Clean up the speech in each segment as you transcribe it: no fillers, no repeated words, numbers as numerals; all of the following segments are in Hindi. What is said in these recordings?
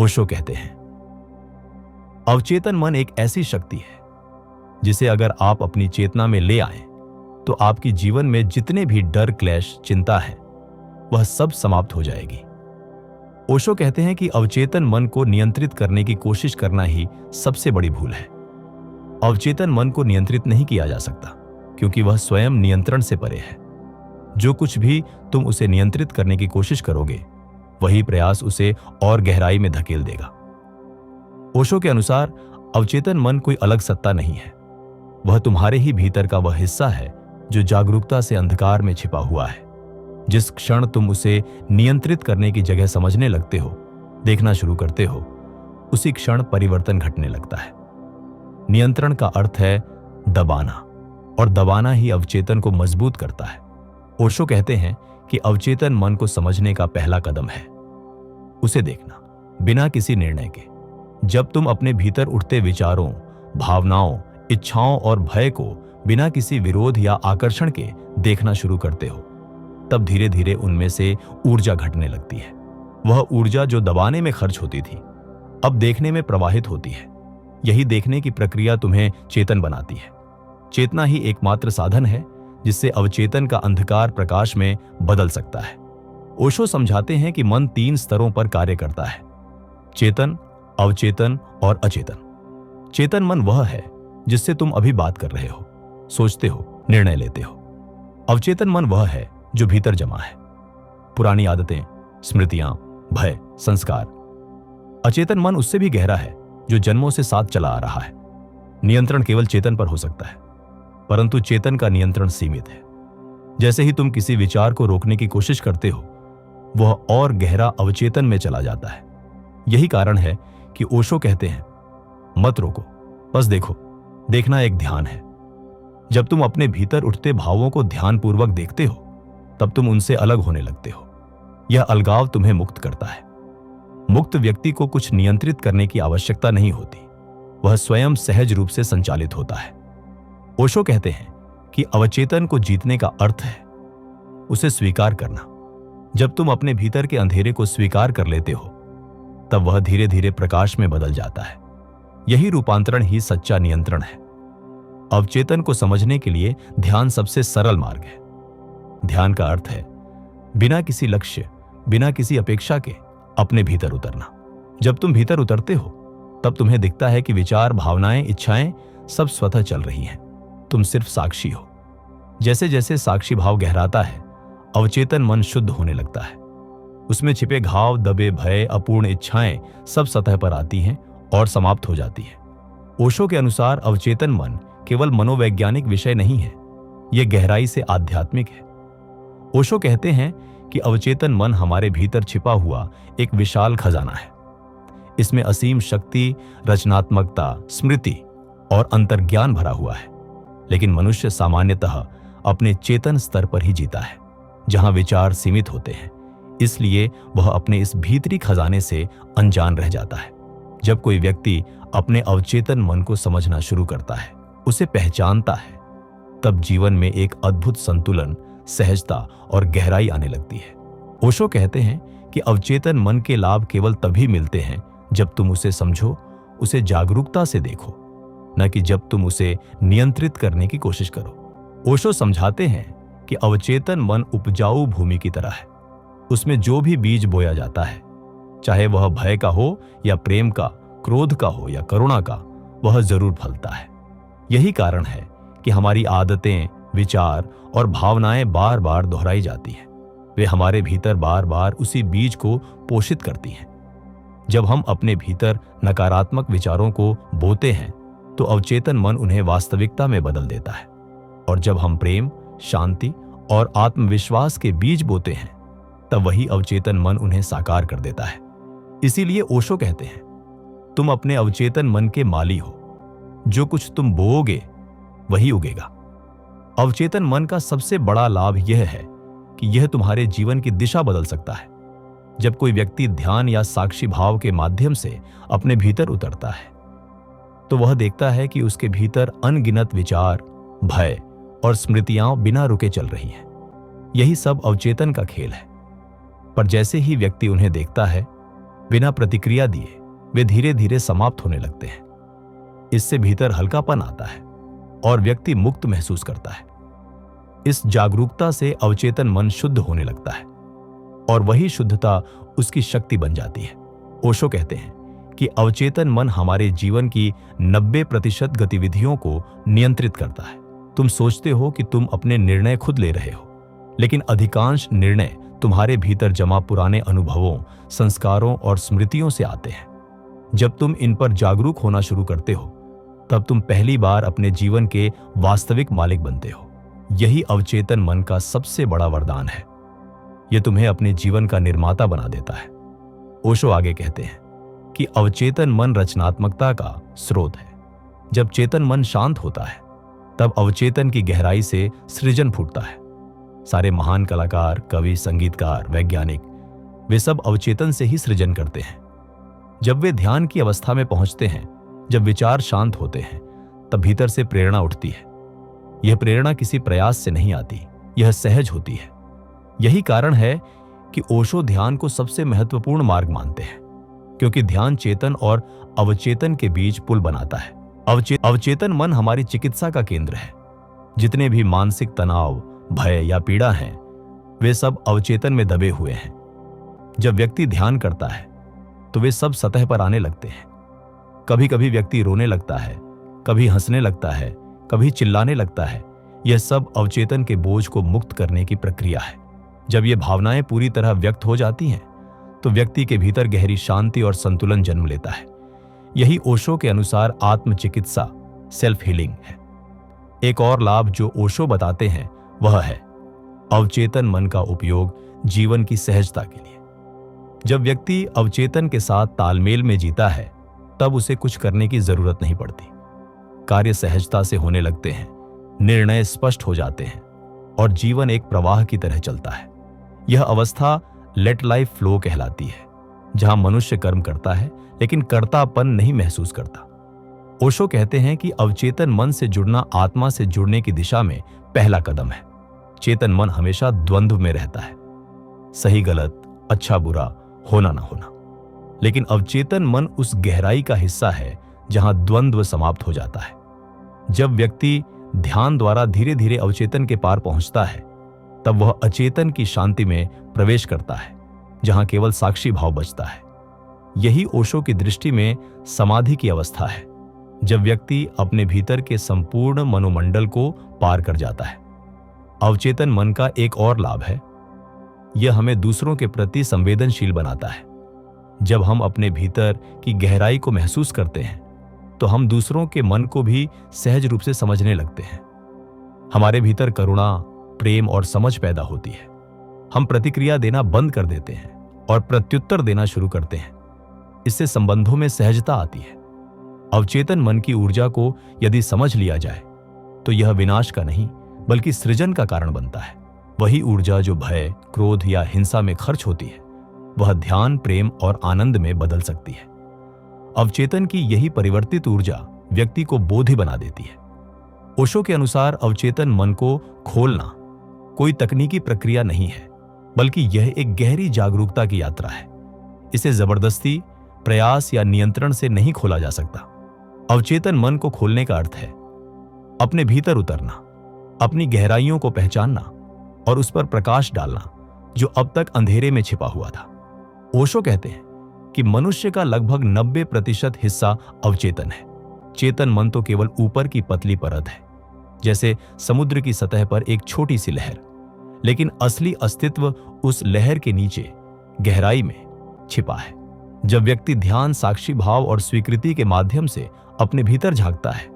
ओशो कहते हैं, अवचेतन मन एक ऐसी शक्ति है जिसे अगर आप अपनी चेतना में ले आए तो आपकी जीवन में जितने भी डर, क्लेश, चिंता है वह सब समाप्त हो जाएगी। ओशो कहते हैं कि अवचेतन मन को नियंत्रित करने की कोशिश करना ही सबसे बड़ी भूल है। अवचेतन मन को नियंत्रित नहीं किया जा सकता क्योंकि वह स्वयं नियंत्रण से परे है। जो कुछ भी तुम उसे नियंत्रित करने की कोशिश करोगे वही प्रयास उसे और गहराई में धकेल देगा। ओशो के अनुसार अवचेतन मन कोई अलग सत्ता नहीं है, वह तुम्हारे ही भीतर का वह हिस्सा है जो जागरूकता से अंधकार में छिपा हुआ है। जिस क्षण तुम उसे नियंत्रित करने की जगह समझने लगते हो, देखना शुरू करते हो, उसी क्षण परिवर्तन घटने लगता है। नियंत्रण का अर्थ है दबाना, और दबाना ही अवचेतन को मजबूत करता है। ओशो कहते हैं कि अवचेतन मन को समझने का पहला कदम है उसे देखना बिना किसी निर्णय के। जब तुम अपने भीतर उठते विचारों, भावनाओं, इच्छाओं और भय को बिना किसी विरोध या आकर्षण के देखना शुरू करते हो, तब धीरे धीरे उनमें से ऊर्जा घटने लगती है। वह ऊर्जा जो दबाने में खर्च होती थी अब देखने में प्रवाहित होती है। यही देखने की प्रक्रिया तुम्हें चेतन बनाती है। चेतना ही एकमात्र साधन है जिससे अवचेतन का अंधकार प्रकाश में बदल सकता है। ओशो समझाते हैं कि मन 3 स्तरों पर कार्य करता है: चेतन, अवचेतन और अचेतन। चेतन मन वह है जिससे तुम अभी बात कर रहे हो, सोचते हो, निर्णय लेते हो। अवचेतन मन वह है जो भीतर जमा है: पुरानी आदतें, स्मृतियां, भय, संस्कार। अचेतन मन उससे भी गहरा है जो जन्मों से साथ चला आ रहा है। नियंत्रण केवल चेतन पर हो सकता है, परंतु चेतन का नियंत्रण सीमित है। जैसे ही तुम किसी विचार को रोकने की कोशिश करते हो, वह और गहरा अवचेतन में चला जाता है। यही कारण है कि ओशो कहते हैं, मत रोको, बस देखो। देखना एक ध्यान है। जब तुम अपने भीतर उठते भावों को ध्यानपूर्वक देखते हो, तब तुम उनसे अलग होने लगते हो। यह अलगाव तुम्हें मुक्त करता है। मुक्त व्यक्ति को कुछ नियंत्रित करने की आवश्यकता नहीं होती, वह स्वयं सहज रूप से संचालित होता है। ओशो कहते हैं कि अवचेतन को जीतने का अर्थ है उसे स्वीकार करना। जब तुम अपने भीतर के अंधेरे को स्वीकार कर लेते हो, तब वह धीरे धीरे प्रकाश में बदल जाता है। यही रूपांतरण ही सच्चा नियंत्रण है। अवचेतन को समझने के लिए ध्यान सबसे सरल मार्ग है। ध्यान का अर्थ है बिना किसी लक्ष्य, बिना किसी अपेक्षा के अपने भीतर उतरना। जब तुम भीतर उतरते हो, तब तुम्हें दिखता है कि विचार, भावनाएं, इच्छाएं सब स्वतः चल रही हैं। तुम सिर्फ साक्षी हो। जैसे जैसे साक्षी भाव गहराता है, अवचेतन मन शुद्ध होने लगता है। उसमें छिपे घाव, दबे भय, अपूर्ण इच्छाएं सब सतह पर आती हैं और समाप्त हो जाती है। ओशो के अनुसार अवचेतन मन केवल मनोवैज्ञानिक विषय नहीं है, यह गहराई से आध्यात्मिक है। ओशो कहते हैं कि अवचेतन मन हमारे भीतर छिपा हुआ एक विशाल खजाना है। इसमें असीम शक्ति, रचनात्मकता, स्मृति और अंतर्ज्ञान भरा हुआ है। लेकिन मनुष्य सामान्यतः अपने चेतन स्तर पर ही जीता है, जहां विचार सीमित होते हैं। इसलिए वह अपने इस भीतरी खजाने से अनजान रह जाता है। जब कोई व्यक्ति अपने अवचेतन मन को समझना शुरू करता है, उसे पहचानता है, तब जीवन में एक अद्भुत संतुलन, सहजता और गहराई आने लगती है। ओशो कहते हैं कि अवचेतन मन के लाभ केवल तभी मिलते हैं जब तुम उसे समझो, उसे जागरूकता से देखो, न कि जब तुम उसे नियंत्रित करने की कोशिश करो। ओशो समझाते हैं कि अवचेतन मन उपजाऊ भूमि की तरह है। उसमें जो भी बीज बोया जाता है, चाहे वह भय का हो या प्रेम का, क्रोध का हो या करुणा का, वह जरूर फलता है। यही कारण है कि हमारी आदतें, विचार और भावनाएं बार बार दोहराई जाती हैं। वे हमारे भीतर बार बार उसी बीज को पोषित करती हैं। जब हम अपने भीतर नकारात्मक विचारों को बोते हैं, तो अवचेतन मन उन्हें वास्तविकता में बदल देता है। और जब हम प्रेम, शांति और आत्मविश्वास के बीज बोते हैं, तब वही अवचेतन मन उन्हें साकार कर देता है। इसीलिए ओशो कहते हैं, तुम अपने अवचेतन मन के माली हो। जो कुछ तुम बोओगे वही उगेगा। अवचेतन मन का सबसे बड़ा लाभ यह है कि यह तुम्हारे जीवन की दिशा बदल सकता है। जब कोई व्यक्ति ध्यान या साक्षी भाव के माध्यम से अपने भीतर उतरता है, तो वह देखता है कि उसके भीतर अनगिनत विचार, भय और स्मृतियां बिना रुके चल रही हैं। यही सब अवचेतन का खेल है। पर जैसे ही व्यक्ति उन्हें देखता है, बिना प्रतिक्रिया दिए वे धीरे धीरे समाप्त होने लगते हैं। इससे भीतर हल्कापन आता है और व्यक्ति मुक्त महसूस करता है। इस जागरूकता से अवचेतन मन शुद्ध होने लगता है और वही शुद्धता उसकी शक्ति बन जाती है। ओशो कहते हैं कि अवचेतन मन हमारे जीवन की 90% गतिविधियों को नियंत्रित करता है। तुम सोचते हो कि तुम अपने निर्णय खुद ले रहे हो, लेकिन अधिकांश निर्णय तुम्हारे भीतर जमा पुराने अनुभवों, संस्कारों और स्मृतियों से आते हैं। जब तुम इन पर जागरूक होना शुरू करते हो, तब तुम पहली बार अपने जीवन के वास्तविक मालिक बनते हो। यही अवचेतन मन का सबसे बड़ा वरदान है। यह तुम्हें अपने जीवन का निर्माता बना देता है। ओशो आगे कहते हैं कि अवचेतन मन रचनात्मकता का स्रोत है। जब चेतन मन शांत होता है, तब अवचेतन की गहराई से सृजन फूटता है। सारे महान कलाकार, कवि, संगीतकार, वैज्ञानिक, वे सब अवचेतन से ही सृजन करते हैं। जब वे ध्यान की अवस्था में पहुंचते हैं, जब विचार शांत होते हैं, तब भीतर से प्रेरणा उठती है। यह प्रेरणा किसी प्रयास से नहीं आती, यह सहज होती है। यही कारण है कि ओशो ध्यान को सबसे महत्वपूर्ण मार्ग मानते हैं, क्योंकि ध्यान चेतन और अवचेतन के बीच पुल बनाता है। अवचेतन मन हमारी चिकित्सा का केंद्र है। जितने भी मानसिक तनाव, भय या पीड़ा हैं, वे सब अवचेतन में दबे हुए हैं। जब व्यक्ति ध्यान करता है, तो वे सब सतह पर आने लगते हैं। कभी कभी व्यक्ति रोने लगता है, कभी हंसने लगता है, कभी चिल्लाने लगता है। यह सब अवचेतन के बोझ को मुक्त करने की प्रक्रिया है। जब ये भावनाएं पूरी तरह व्यक्त हो जाती हैं, तो व्यक्ति के भीतर गहरी शांति और संतुलन जन्म लेता है। यही ओशो के अनुसार आत्मचिकित्सा, सेल्फ हीलिंग है। एक और लाभ जो ओशो बताते हैं वह है अवचेतन मन का उपयोग जीवन की सहजता के लिए। जब व्यक्ति अवचेतन के साथ तालमेल में जीता है, तब उसे कुछ करने की जरूरत नहीं पड़ती। कार्य सहजता से होने लगते हैं, निर्णय स्पष्ट हो जाते हैं और जीवन एक प्रवाह की तरह चलता है। यह अवस्था लेट लाइफ फ्लो कहलाती है, जहां मनुष्य कर्म करता है लेकिन कर्तापन नहीं महसूस करता। ओशो कहते हैं कि अवचेतन मन से जुड़ना आत्मा से जुड़ने की दिशा में पहला कदम है। चेतन मन हमेशा द्वंद्व में रहता है, सही गलत, अच्छा बुरा, होना ना होना। लेकिन अवचेतन मन उस गहराई का हिस्सा है जहां द्वंद्व समाप्त हो जाता है। जब व्यक्ति ध्यान द्वारा धीरे धीरे अवचेतन के पार पहुंचता है, तब वह अचेतन की शांति में प्रवेश करता है, जहां केवल साक्षी भाव बचता है। यही ओशो की दृष्टि में समाधि की अवस्था है, जब व्यक्ति अपने भीतर के संपूर्ण मनोमंडल को पार कर जाता है। अवचेतन मन का एक और लाभ है, यह हमें दूसरों के प्रति संवेदनशील बनाता है। जब हम अपने भीतर की गहराई को महसूस करते हैं, तो हम दूसरों के मन को भी सहज रूप से समझने लगते हैं। हमारे भीतर करुणा, प्रेम और समझ पैदा होती है। हम प्रतिक्रिया देना बंद कर देते हैं और प्रत्युत्तर देना शुरू करते हैं। इससे संबंधों में सहजता आती है। अवचेतन मन की ऊर्जा को यदि समझ लिया जाए, तो यह विनाश का नहीं बल्कि सृजन का कारण बनता है। वही ऊर्जा जो भय, क्रोध या हिंसा में खर्च होती है, वह ध्यान, प्रेम और आनंद में बदल सकती है। अवचेतन की यही परिवर्तित ऊर्जा व्यक्ति को बोधी बना देती है। ओशो के अनुसार अवचेतन मन को खोलना कोई तकनीकी प्रक्रिया नहीं है, बल्कि यह एक गहरी जागरूकता की यात्रा है। इसे जबरदस्ती, प्रयास या नियंत्रण से नहीं खोला जा सकता। अवचेतन मन को खोलने का अर्थ है अपने भीतर उतरना, अपनी गहराइयों को पहचानना और उस पर प्रकाश डालना जो अब तक अंधेरे में छिपा हुआ था। ओशो कहते हैं कि मनुष्य का लगभग 90% हिस्सा अवचेतन है। चेतन मन तो केवल ऊपर की पतली परत है, जैसे समुद्र की सतह पर एक छोटी सी लहर। लेकिन असली अस्तित्व उस लहर के नीचे गहराई में छिपा है। जब व्यक्ति ध्यान, साक्षी भाव और स्वीकृति के माध्यम से अपने भीतर झांकता है,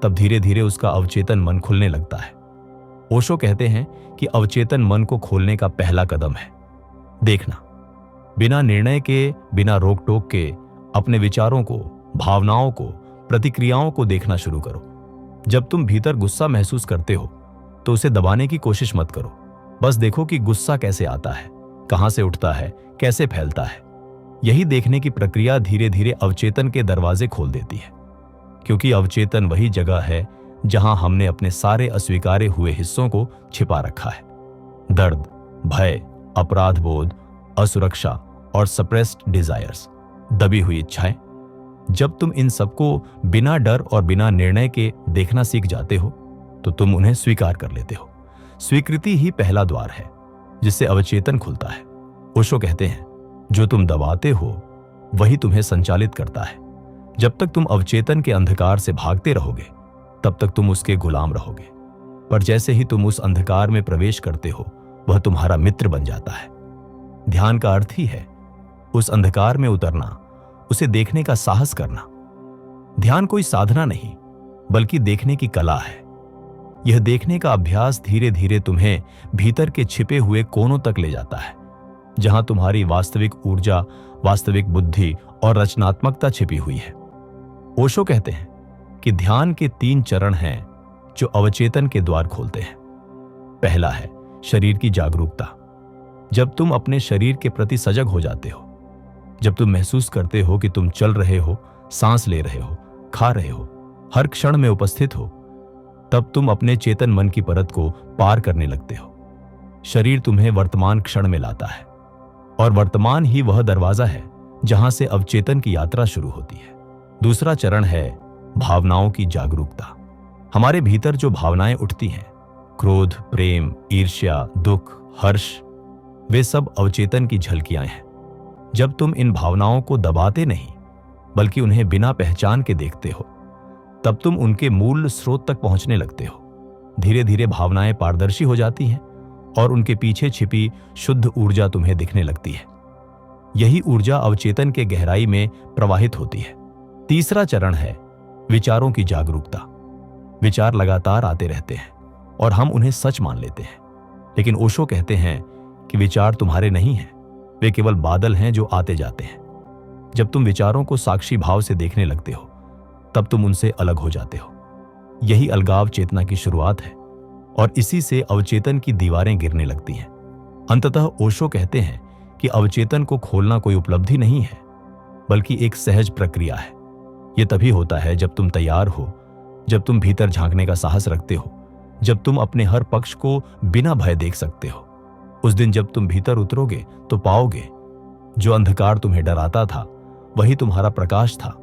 तब धीरे धीरे उसका अवचेतन मन खुलने लगता है। ओशो कहते हैं कि अवचेतन मन को खोलने का पहला कदम है देखना। बिना निर्णय के, बिना रोक टोक के अपने विचारों को, भावनाओं को, प्रतिक्रियाओं को देखना शुरू करो। जब तुम भीतर गुस्सा महसूस करते हो, तो उसे दबाने की कोशिश मत करो। बस देखो कि गुस्सा कैसे आता है, कहां से उठता है, कैसे फैलता है। यही देखने की प्रक्रिया धीरे धीरे अवचेतन के दरवाजे खोल देती है, क्योंकि अवचेतन वही जगह है जहां हमने अपने सारे अस्वीकारे हुए हिस्सों को छिपा रखा है। दर्द, भय, अपराध बोध, असुरक्षा और सप्रेस्ड डिजायर्स, दबी हुई इच्छाएं। जब तुम इन सबको बिना डर और बिना निर्णय के देखना सीख जाते हो तो तुम उन्हें स्वीकार कर लेते हो। स्वीकृति ही पहला द्वार है जिससे अवचेतन खुलता है। ओशो कहते हैं, जो तुम दबाते हो वही तुम्हें संचालित करता है। जब तक तुम अवचेतन के अंधकार से भागते रहोगे तब तक तुम उसके गुलाम रहोगे, पर जैसे ही तुम उस अंधकार में प्रवेश करते हो वह तुम्हारा मित्र बन जाता है। ध्यान का अर्थ ही है उस अंधकार में उतरना, उसे देखने का साहस करना। ध्यान कोई साधना नहीं बल्कि देखने की कला है। यह देखने का अभ्यास धीरे धीरे तुम्हें भीतर के छिपे हुए कोनों तक ले जाता है, जहां तुम्हारी वास्तविक ऊर्जा, वास्तविक बुद्धि और रचनात्मकता छिपी हुई है। ओशो कहते हैं कि ध्यान के 3 चरण हैं जो अवचेतन के द्वार खोलते हैं। पहला है शरीर की जागरूकता। जब तुम अपने शरीर के प्रति सजग हो जाते हो, जब तुम महसूस करते हो कि तुम चल रहे हो, सांस ले रहे हो, खा रहे हो, हर क्षण में उपस्थित हो, तब तुम अपने चेतन मन की परत को पार करने लगते हो। शरीर तुम्हें वर्तमान क्षण में लाता है और वर्तमान ही वह दरवाजा है जहां से अवचेतन की यात्रा शुरू होती है। दूसरा चरण है भावनाओं की जागरूकता। हमारे भीतर जो भावनाएं उठती हैं, क्रोध, प्रेम, ईर्ष्या, दुख, हर्ष, वे सब अवचेतन की झलकियां हैं। जब तुम इन भावनाओं को दबाते नहीं बल्कि उन्हें बिना पहचान के देखते हो, तब तुम उनके मूल स्रोत तक पहुंचने लगते हो। धीरे धीरे भावनाएं पारदर्शी हो जाती हैं और उनके पीछे छिपी शुद्ध ऊर्जा तुम्हें दिखने लगती है। यही ऊर्जा अवचेतन के गहराई में प्रवाहित होती है। तीसरा चरण है विचारों की जागरूकता। विचार लगातार आते रहते हैं और हम उन्हें सच मान लेते हैं, लेकिन ओशो कहते हैं कि विचार तुम्हारे नहीं हैं, वे केवल बादल हैं जो आते जाते हैं। जब तुम विचारों को साक्षी भाव से देखने लगते हो तब तुम उनसे अलग हो जाते हो। यही अलगाव चेतना की शुरुआत है और इसी से अवचेतन की दीवारें गिरने लगती हैं। अंततः ओशो कहते हैं कि अवचेतन को खोलना कोई उपलब्धि नहीं है बल्कि एक सहज प्रक्रिया है। यह तभी होता है जब तुम तैयार हो, जब तुम भीतर झांकने का साहस रखते हो, जब तुम अपने हर पक्ष को बिना भय देख सकते हो। उस दिन जब तुम भीतर उतरोगे तो पाओगे जो अंधकार तुम्हें डराता था वही तुम्हारा प्रकाश था।